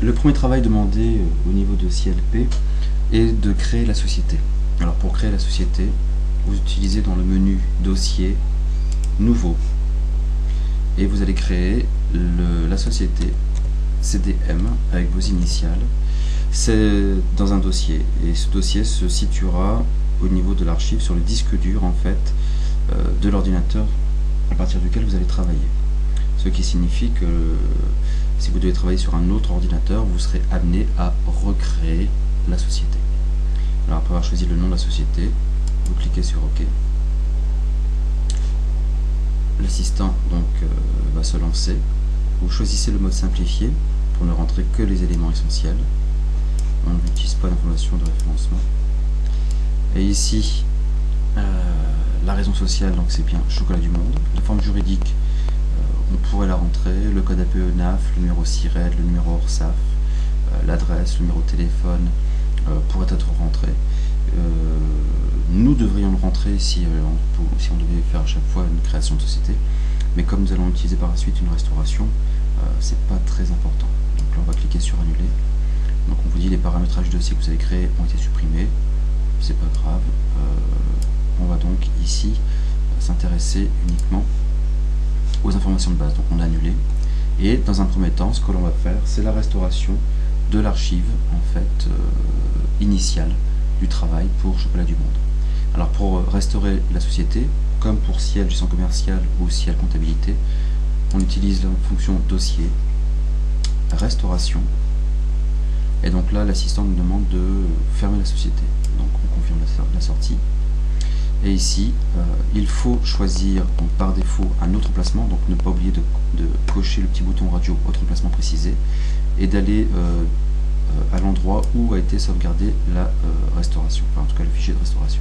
Le premier travail demandé au niveau de CLP est de créer la société. Alors pour créer la société, vous utilisez dans le menu Dossier, Nouveau, et vous allez créer la société CDM avec vos initiales. C'est dans un dossier, et ce dossier se situera au niveau de l'archive sur le disque dur en fait de l'ordinateur à partir duquel vous allez travailler. Ce qui signifie que si vous devez travailler sur un autre ordinateur, vous serez amené à recréer la société. Alors après avoir choisi le nom de la société, vous cliquez sur OK. L'assistant donc va se lancer. Vous choisissez le mode simplifié pour ne rentrer que les éléments essentiels. On n'utilise pas d'information de référencement. Et ici, la raison sociale, donc c'est bien Chocolat du Monde. La forme juridique, on pourrait la rentrer, le code APE NAF, le numéro SIRET, le numéro ORSAF, l'adresse, le numéro de téléphone pourrait être rentré. Nous devrions le rentrer si on devait faire à chaque fois une création de société, mais comme nous allons utiliser par la suite une restauration, c'est pas très important. Donc là on va cliquer sur annuler. Donc on vous dit les paramétrages de dossier que vous avez créés ont été supprimés, c'est pas grave. On va donc ici s'intéresser uniquement aux informations de base, donc on a annulé. Et dans un premier temps, ce que l'on va faire, c'est la restauration de l'archive en fait initiale du travail pour Chocolat du Monde. Alors pour restaurer la société, comme pour Ciel gestion commerciale ou Ciel comptabilité, on utilise la fonction dossier, restauration, et donc là l'assistant nous demande de fermer la société. Donc on confirme la sortie. Et ici, il faut choisir donc, par défaut un autre emplacement, donc ne pas oublier de cocher le petit bouton radio autre emplacement précisé et d'aller à l'endroit où a été sauvegardée la restauration, enfin en tout cas le fichier de restauration,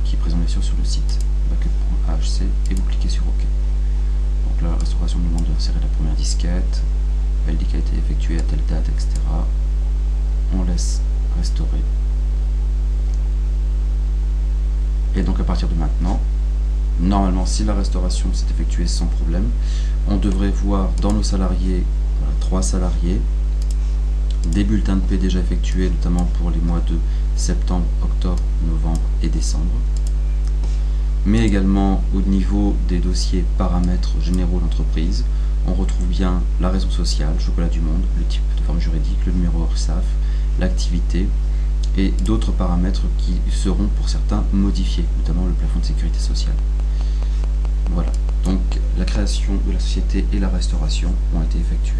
qui est présent bien sûr sur le site backup.ahc, et vous cliquez sur OK. Donc là, la restauration nous demande d'insérer la première disquette, elle dit qu'elle a été effectuée à telle date, etc. On laisse restaurer. Et donc à partir de maintenant, normalement si la restauration s'est effectuée sans problème, on devrait voir dans nos salariés, voilà, 3 salariés, des bulletins de paie déjà effectués, notamment pour les mois de septembre, octobre, novembre et décembre. Mais également au niveau des dossiers paramètres généraux d'entreprise, on retrouve bien la raison sociale, Chocolat du Monde, le type de forme juridique, le numéro URSAF, l'activité, et d'autres paramètres qui seront pour certains modifiés, notamment le plafond de sécurité sociale. Voilà, donc la création de la société et la restauration ont été effectuées.